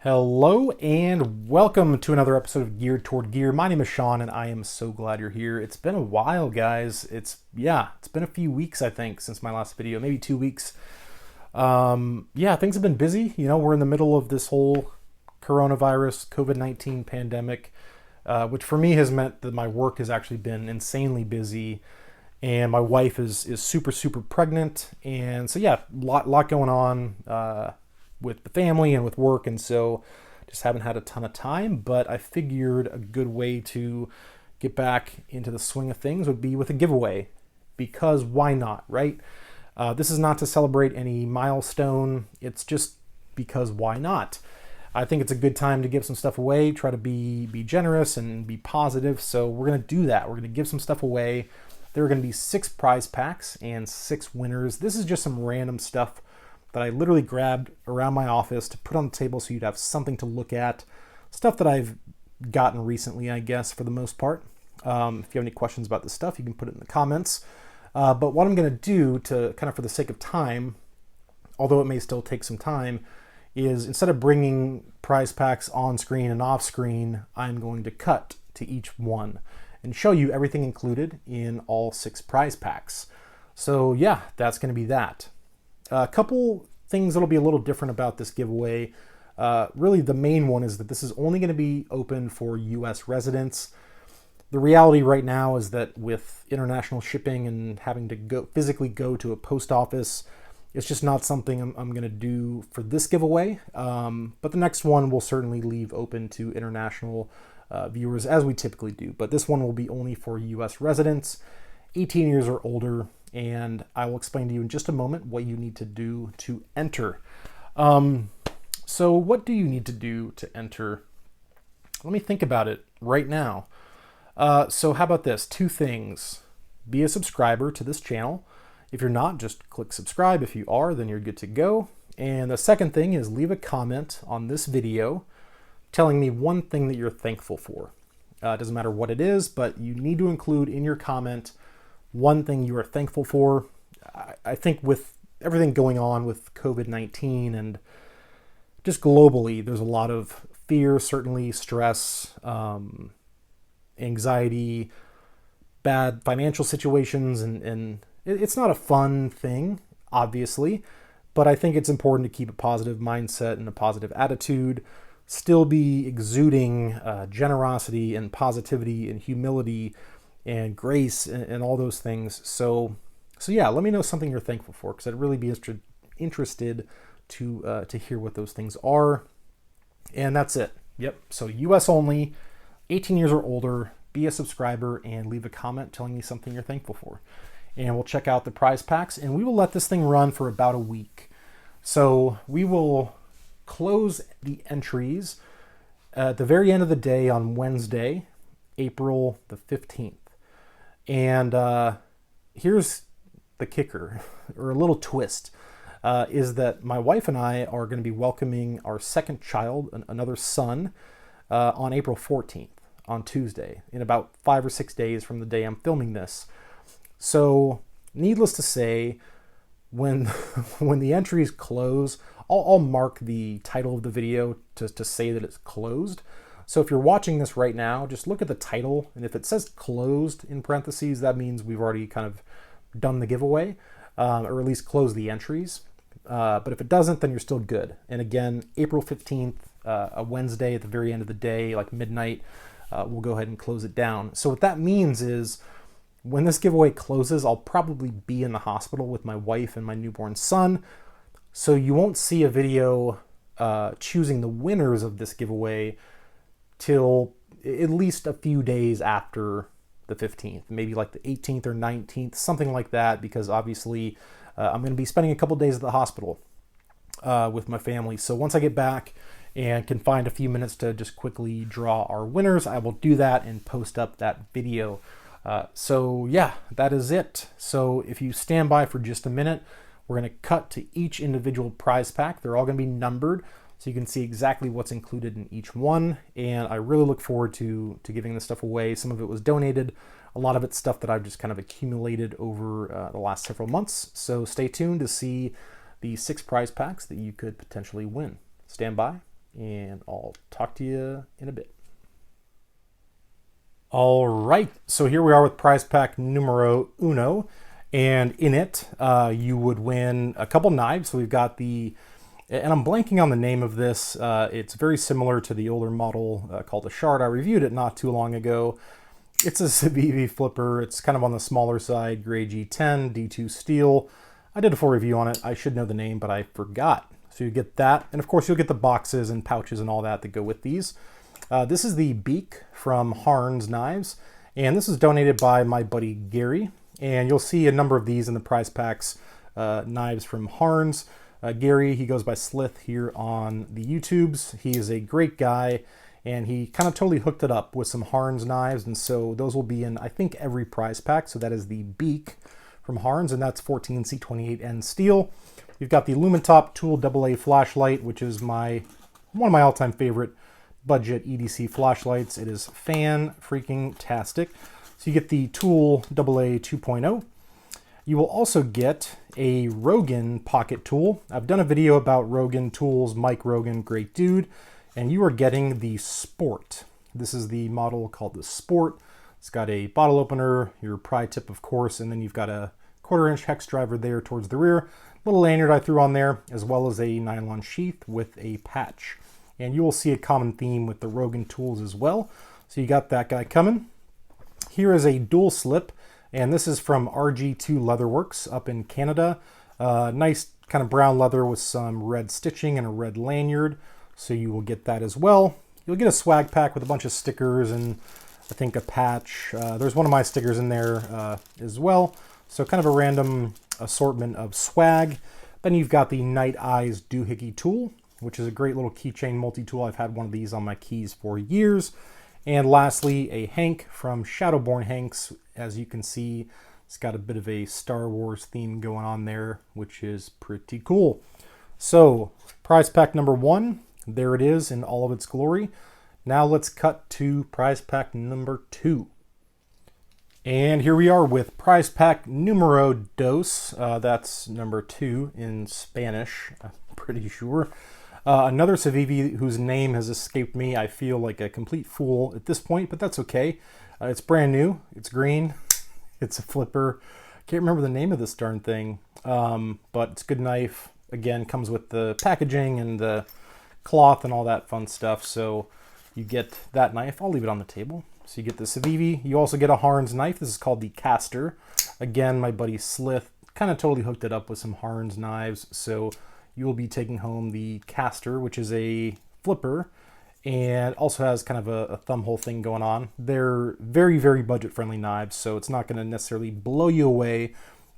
Hello and welcome to another episode of Geared Toward Gear. My name is Sean and I am so glad you're here. It's been a while, guys. It's been a few weeks, I think, since my last video, maybe 2 weeks. Things have been busy. We're in the middle of this whole coronavirus, COVID-19 pandemic, which for me has meant that my work has actually been insanely busy. And my wife is super, super pregnant. And so, lot going on with the family and with work. And so just haven't had a ton of time. But I figured a good way to get back into the swing of things would be with a giveaway. Because why not, right? This is not to celebrate any milestone. It's just because why not? I think it's a good time to give some stuff away, try to be generous and be positive. So we're going to do that. We're going to give some stuff away. There are going to be 6 prize packs and 6 winners. This is just some random stuff that I literally grabbed around my office to put on the table so you'd have something to look at. Stuff that I've gotten recently, I guess, for the most part. If you have any questions about this stuff, you can put it in the comments. But what I'm going to do to kind of for the sake of time, although it may still take some time, is instead of bringing prize packs on screen and off screen, I'm going to cut to each one and show you everything included in all 6 prize packs. So yeah, that's going to be that. A couple things that'll be a little different about this giveaway. Really the main one is that this is only going to be open for US residents. The reality right now is that with international shipping and having to physically go to a post office, it's just not something I'm going to do for this giveaway. But the next one will certainly leave open to international viewers as we typically do. But this one will be only for US residents, 18 years or older. And I will explain to you in just a moment what you need to do to enter. So what do you need to do to enter? Let me think about it right now. So how about this? 2 things. Be a subscriber to this channel. If you're not, just click subscribe. If you are, then you're good to go. And the second thing is leave a comment on this video telling me one thing that you're thankful for. It doesn't matter what it is, but you need to include in your comment one thing you are thankful for. I think with everything going on with COVID-19 and just globally, there's a lot of fear, certainly stress, anxiety, bad financial situations, and it's not a fun thing, obviously, but I think it's important to keep a positive mindset and a positive attitude, still be exuding generosity and positivity and humility and grace and all those things. So yeah, let me know something you're thankful for, because I'd really be interested to hear what those things are. And that's it. Yep. So US only, 18 years or older, be a subscriber and leave a comment telling me something you're thankful for. And we'll check out the prize packs and we will let this thing run for about a week. So we will close the entries at the very end of the day on Wednesday, April the 15th. And here's the kicker, or a little twist, is that my wife and I are going to be welcoming our second child, another son, on April 14th, on Tuesday, in about 5 or 6 days from the day I'm filming this. So, needless to say, when the entries close, I'll mark the title of the video to say that it's closed. So if you're watching this right now, just look at the title, and if it says closed in parentheses, that means we've already kind of done the giveaway, or at least closed the entries. But if it doesn't, then you're still good. And again, April 15th, a Wednesday at the very end of the day, like midnight, we'll go ahead and close it down. So what that means is when this giveaway closes, I'll probably be in the hospital with my wife and my newborn son. So you won't see a video choosing the winners of this giveaway till at least a few days after the 15th, maybe like the 18th or 19th, something like that, because obviously I'm going to be spending a couple days at the hospital with my family. So once I get back and can find a few minutes to just quickly draw our winners, I will do that and post up that video. So yeah, that is it. So if you stand by for just a minute, we're going to cut to each individual prize pack. They're all going to be numbered, so you can see exactly what's included in each one. And I really look forward to giving this stuff away. Some of it was donated. A lot of it's stuff that I've just kind of accumulated over the last several months. So stay tuned to see the 6 prize packs that you could potentially win. Stand by and I'll talk to you in a bit. All right, so here we are with prize pack numero uno, and in it you would win a couple knives. So we've got the, and I'm blanking on the name of this, it's very similar to the older model called the Shard. I reviewed it not too long ago. It's a Civivi flipper. It's kind of on the smaller side, gray G10, D2 steel. I did a full review on it. I should know the name, but I forgot. So you get that, and of course you'll get the boxes and pouches and all that go with these. This is the beak from Heron's Knives, and this is donated by my buddy Gary, and you'll see a number of these in the prize packs, knives from Heron's. Gary, he goes by Slith here on the YouTubes. He is a great guy, and he kind of totally hooked it up with some Heron's knives, and so those will be in, I think, every prize pack. So that is the beak from Heron's, and that's 14C28N steel. You've got the Lumentop Tool AA flashlight, which is one of my all-time favorite budget EDC flashlights. It is fan-freaking-tastic. So you get the Tool AA 2.0. You will also get a ROGAN pocket tool. I've done a video about ROGAN tools, Mike Rogan, great dude, and you are getting the Sport. This is the model called the Sport. It's got a bottle opener, your pry tip, of course, and then you've got a 1/4-inch hex driver there towards the rear. Little lanyard I threw on there, as well as a nylon sheath with a patch. And you will see a common theme with the ROGAN tools as well. So you got that guy coming. Here is a dual slip, and this is from RG2 Leatherworks up in Canada. Nice kind of brown leather with some red stitching and a red lanyard. So you will get that as well. You'll get a swag pack with a bunch of stickers and I think a patch. There's one of my stickers in there as well. So kind of a random assortment of swag. Then you've got the Night Eyes doohickey tool, which is a great little keychain multi-tool. I've had one of these on my keys for years. And lastly, a Hank from Shadowborn Hanks. As you can see, it's got a bit of a Star Wars theme going on there, which is pretty cool. So, prize pack number one, there it is in all of its glory. Now let's cut to prize pack number two. And here we are with prize pack numero dos. That's number 2 in Spanish, I'm pretty sure. Another Civivi whose name has escaped me. I feel like a complete fool at this point, but that's okay. It's brand new. It's green. It's a flipper. Can't remember the name of this darn thing, but it's a good knife. Again, comes with the packaging and the cloth and all that fun stuff. So you get that knife. I'll leave it on the table. So you get the Civivi. You also get a Heron's knife. This is called the Caster. Again, my buddy Slith kind of totally hooked it up with some Heron's knives. So you will be taking home the Caster, which is a flipper and also has kind of a thumb hole thing going on. They're very, very budget-friendly knives, so it's not going to necessarily blow you away,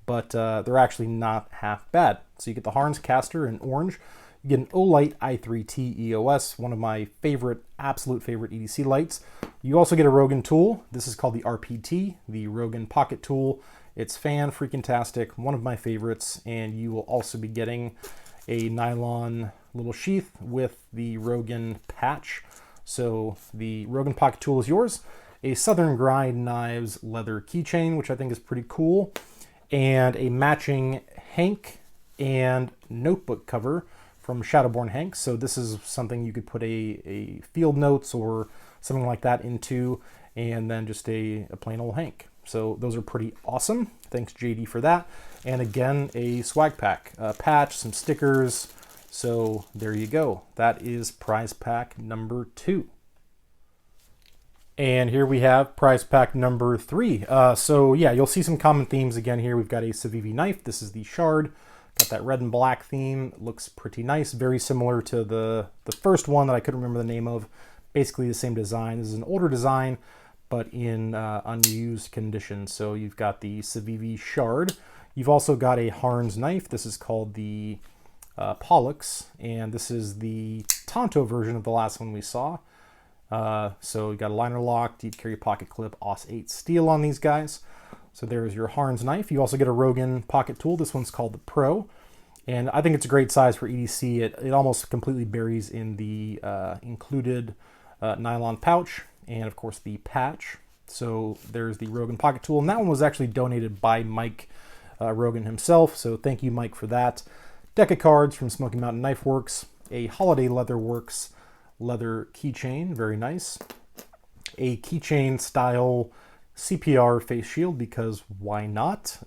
but they're actually not half bad. So you get the Heron's Caster in orange. You get an Olight i3T EOS, one of my favorite, absolute favorite EDC lights. You also get a ROGAN tool. This is called the RPT, the ROGAN Pocket Tool. It's fan-freaking-tastic, one of my favorites, and you will also be getting a nylon little sheath with the ROGAN patch. So the ROGAN Pocket Tool is yours. A Southern Grind Knives leather keychain, which I think is pretty cool, and a matching Hank and notebook cover from Shadowborn Hanks. So this is something you could put a field notes or something like that into, and then just a plain old Hank. So those are pretty awesome. Thanks JD for that. And again, a swag pack, a patch, some stickers. So there you go. That is prize pack number 2. And here we have prize pack number 3. So yeah, you'll see some common themes again here. We've got a Civivi knife. This is the Shard. Got that red and black theme. Looks pretty nice. Very similar to the first one that I couldn't remember the name of. Basically the same design. This is an older design, but in unused condition. So you've got the Civivi Shard. You've also got a Heron's knife. This is called the Pollux, and this is the Tonto version of the last one we saw. So you got a liner lock, deep carry pocket clip, AUS 8 steel on these guys. So there's your Heron's knife. You also get a ROGAN pocket tool. This one's called the Pro, and I think it's a great size for EDC. It almost completely buries in the included nylon pouch, and of course the patch. So there's the ROGAN pocket tool, and that one was actually donated by Mike Rogan himself. So thank you, Mike, for that. Deck of cards from Smoky Mountain Knife Works, a Holiday Leather Works leather keychain, very nice. A keychain style CPR face shield, because why not?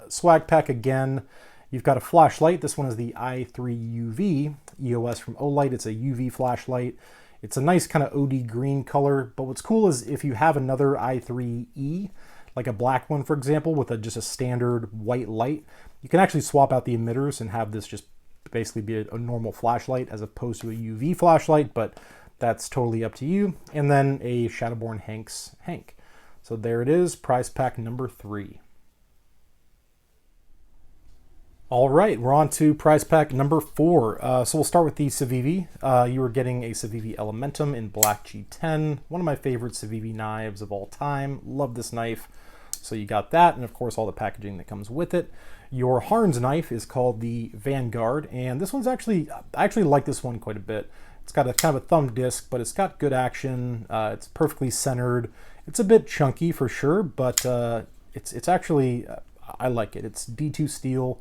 Swag pack again. You've got a flashlight. This one is the i3 UV EOS from Olight. It's a UV flashlight. It's a nice kind of OD green color, but what's cool is if you have another i3E, like a black one, for example, with just a standard white light, you can actually swap out the emitters and have this just basically be a normal flashlight as opposed to a UV flashlight, but that's totally up to you. And then a Shadowborn Hank. So there it is, prize pack number 3. All right, we're on to prize pack number 4. So we'll start with the Civivi. You were getting a Civivi Elementum in Black G10, one of my favorite Civivi knives of all time. Love this knife. So you got that, and of course all the packaging that comes with it. Your Harn's knife is called the Vanguard, and this one's I actually like this one quite a bit. It's got a kind of a thumb disc, but it's got good action. It's perfectly centered. It's a bit chunky for sure, but it's actually, I like it. It's D2 steel,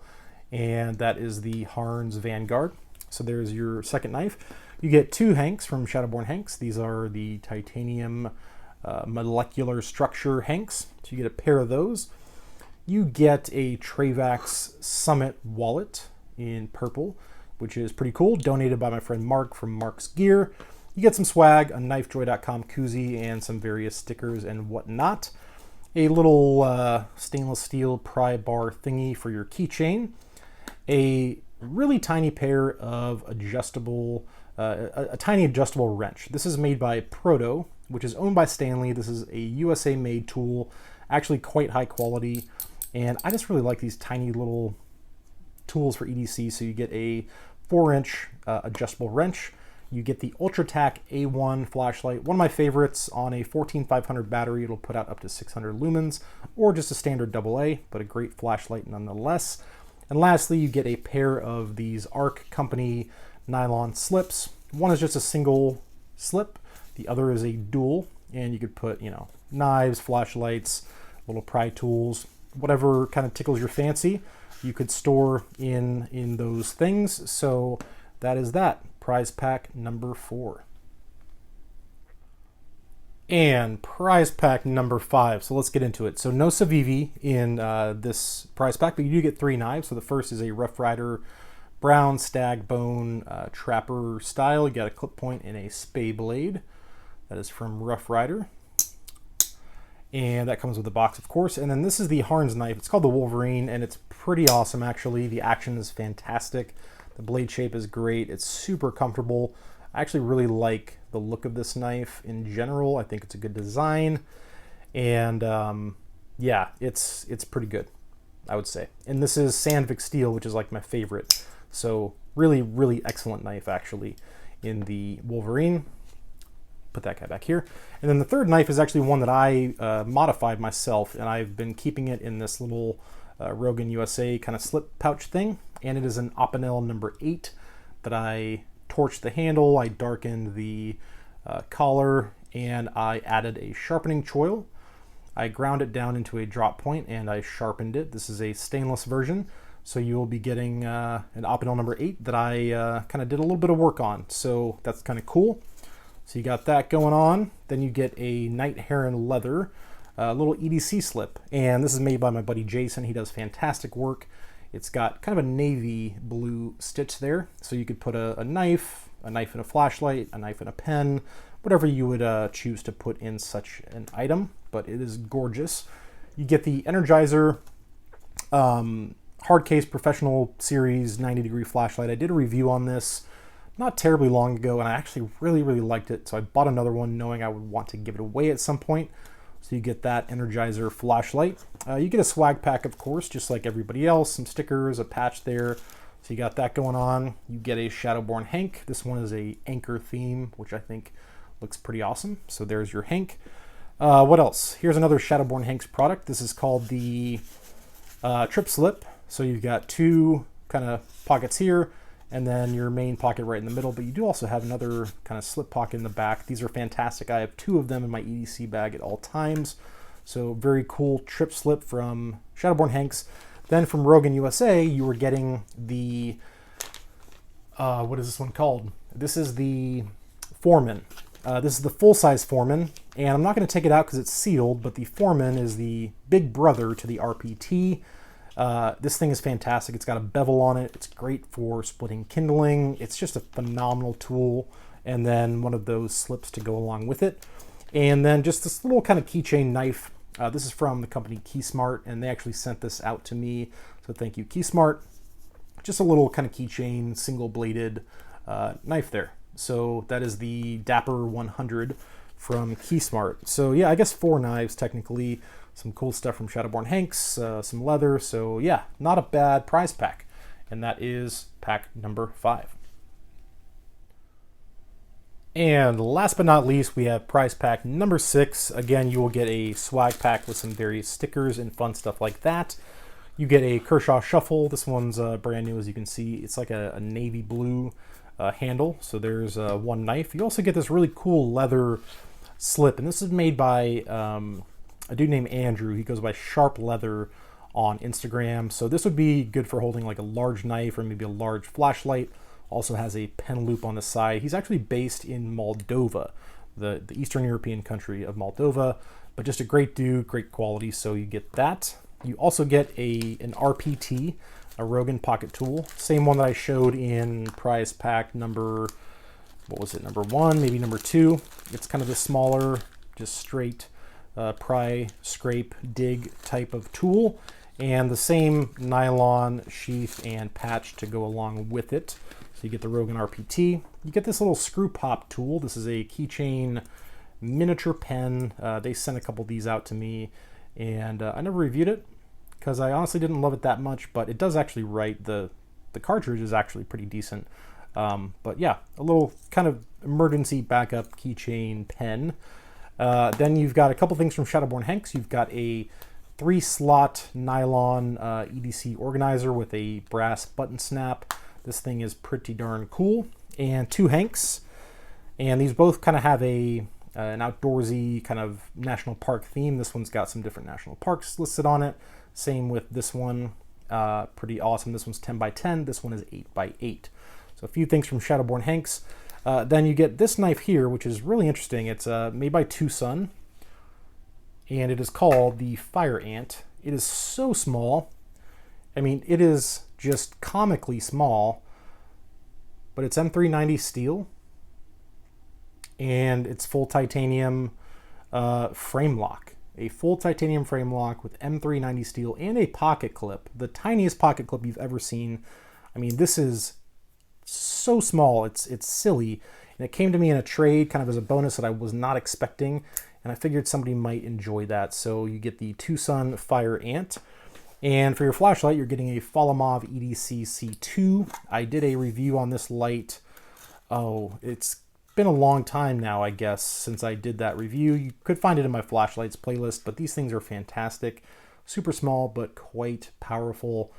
and that is the Harn's Vanguard. So there's your second knife. You get 2 Hanks from Shadowborn Hanks. These are the titanium molecular structure Hanks. So you get a pair of those. You get a Travax Summit wallet in purple, which is pretty cool, donated by my friend Mark from Mark's Gear. You get some swag, a knifejoy.com koozie, and some various stickers and whatnot. A little stainless steel pry bar thingy for your keychain. A really tiny pair of adjustable, a tiny adjustable wrench. This is made by Proto, which is owned by Stanley. This is a USA made tool, actually quite high quality. And I just really like these tiny little tools for EDC. So you get a 4-inch adjustable wrench. You get the UltraTac A1 flashlight, one of my favorites. On a 14500 battery, it'll put out up to 600 lumens, or just a standard AA, but a great flashlight nonetheless. And lastly, you get a pair of these ARC Company nylon slips. One is just a single slip, the other is a dual, and you could put, you know, knives, flashlights, little pry tools, whatever kind of tickles your fancy, you could store in those things. So that is that. Prize pack number 4. And prize pack number 5. So let's get into it. So no Civivi in this prize pack, but you do get 3 knives. So the first is a Rough Rider brown stag bone trapper style. You got a clip point and a spay blade. That is from Rough Rider. And that comes with the box, of course. And then this is the Harn's knife. It's called the Wolverine, and it's pretty awesome, actually. The action is fantastic. The blade shape is great. It's super comfortable. I actually really like the look of this knife in general. I think it's a good design. And yeah, it's pretty good, I would say. And this is Sandvik steel, which is like my favorite. So really, really excellent knife, actually, in the Wolverine. Put that guy back here. And then the third knife is actually one that I modified myself, and I've been keeping it in this little ROGAN USA kind of slip pouch thing. And it is an Opinel number 8 that I torched the handle, I darkened the collar, and I added a sharpening choil. I ground it down into a drop point and I sharpened it. This is a stainless version, so you will be getting an Opinel number 8 that I kind of did a little bit of work on. So that's kind of cool. So you got that going on. Then you get a Night Heron leather, little EDC slip. And this is made by my buddy Jason. He does fantastic work. It's got kind of a navy blue stitch there. So you could put a knife and a flashlight, a knife and a pen, whatever you would choose to put in such an item. But it is gorgeous. You get the Energizer hard case professional series 90-degree flashlight. I did a review on this not terribly long ago, and I actually really, really liked it. So I bought another one knowing I would want to give it away at some point. So you get that Energizer flashlight. You get a swag pack, of course, just like everybody else. Some stickers, a patch there. So you got that going on. You get a Shadowborn Hank. This one is a anchor theme, which I think looks pretty awesome. So there's your Hank. What else? Here's another Shadowborn Hanks product. This is called the Trip Slip. So you've got 2 kind of pockets here, and then your main pocket right in the middle, but you do also have another kind of slip pocket in the back. These are fantastic. I have 2 of them in my EDC bag at all times. So very cool trip slip from Shadowborn Hanks. Then from ROGAN USA, you were getting the, what is this one called? This is the Foreman. This is the full-size Foreman, and I'm not going to take it out because it's sealed, but the Foreman is the big brother to the RPT. This thing is fantastic. It's got a bevel on it. It's great for splitting kindling. It's just a phenomenal tool. And then one of those slips to go along with it. And then just this little kind of keychain knife. This is from the company KeySmart, and they actually sent this out to me. So thank you, KeySmart. Just a little kind of keychain, single-bladed knife there. So that is the Dapper 100 from KeySmart. So yeah, I guess 4 knives technically. Some cool stuff from Shadowborn Hanks, some leather. So yeah, not a bad prize pack. And that is pack number 5. And last but not least, we have prize pack number 6. Again, you will get a swag pack with some various stickers and fun stuff like that. You get a Kershaw Shuffle. This one's brand new, as you can see. It's like a navy blue handle. So there's one knife. You also get this really cool leather slip. And this is made by a dude named Andrew. He goes by Sharp Leather on Instagram. So this would be good for holding like a large knife or maybe a large flashlight. Also has a pen loop on the side. He's actually based in Moldova, the Eastern European country of Moldova, but just a great dude, great quality, so you get that. You also get an RPT, a ROGAN pocket tool, same one that I showed in prize pack number, what was it, number 1, maybe number 2. It's kind of the smaller, just straight pry, scrape, dig type of tool, and the same nylon sheath and patch to go along with it. So you get the ROGAN RPT. You get this little screw pop tool. This is a keychain miniature pen. They sent a couple of these out to me, and I never reviewed it because I honestly didn't love it that much, but it does actually write. The cartridge is actually pretty decent. But yeah, a little kind of emergency backup keychain pen. Then you've got a couple things from Shadowborn Hanks. You've got a 3-slot nylon EDC organizer with a brass button snap. This thing is pretty darn cool. And 2 Hanks. And these both kind of have an outdoorsy kind of national park theme. This one's got some different national parks listed on it. Same with this one. Pretty awesome. This one's 10 by 10. This one is 8 by 8. So a few things from Shadowborn Hanks. Then you get this knife here, which is really interesting. It's made by Tucson. And it is called the Fire Ant. It is so small. I mean, it is just comically small, but it's M390 steel, and it's full titanium frame lock. A full titanium frame lock with M390 steel and a pocket clip. The tiniest pocket clip you've ever seen. I mean, this is so small, it's silly. And it came to me in a trade kind of as a bonus that I was not expecting, and I figured somebody might enjoy that. So you get the Tucson Fire Ant. And for your flashlight, you're getting a Folamov EDC C2. I did a review on this light. Oh, it's been a long time now, I guess, since I did that review. You could find it in my flashlights playlist, but these things are fantastic. Super small, but quite powerful.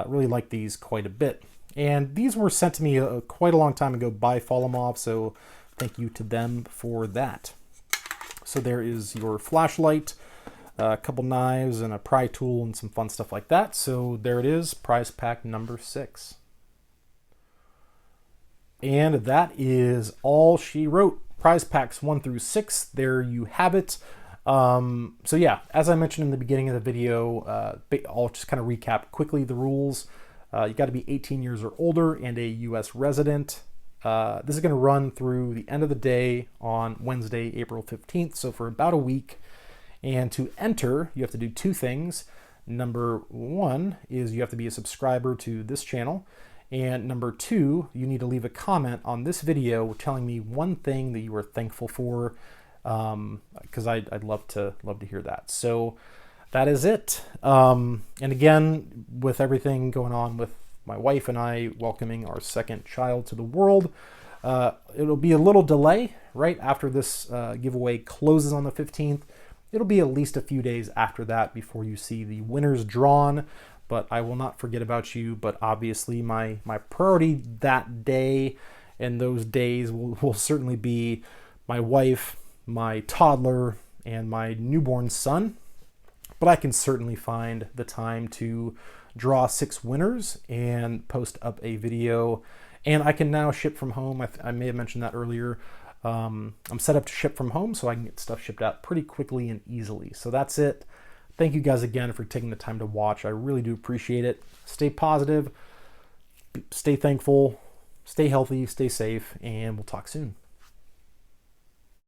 Really like these quite a bit. And these were sent to me quite a long time ago by Folamov, so thank you to them for that. So there is your flashlight. A couple knives and a pry tool and some fun stuff like that. So there it is, prize pack number 6. And that is all she wrote. Prize packs 1 through 6. There you have it. So yeah, as I mentioned in the beginning of the video, I'll just kind of recap quickly the rules. You got to be 18 years or older and a U.S. resident. This is going to run through the end of the day on Wednesday, April 15th. So for about a week. And to enter, you have to do 2 things. Number 1 is you have to be a subscriber to this channel. And number 2, you need to leave a comment on this video telling me one thing that you are thankful for, because I'd love to hear that. So that is it. And again, with everything going on with my wife and I welcoming our second child to the world, it'll be a little delay right after this giveaway closes on the 15th. It'll be at least a few days after that before you see the winners drawn, but I will not forget about you. But obviously my priority that day and those days will certainly be my wife, my toddler, and my newborn son. But I can certainly find the time to draw 6 winners and post up a video. And I can now ship from home. I may have mentioned that earlier. I'm set up to ship from home, so I can get stuff shipped out pretty quickly and easily. So that's it. Thank you guys again for taking the time to watch. I really do appreciate it. Stay positive, stay thankful, stay healthy, stay safe, and we'll talk soon.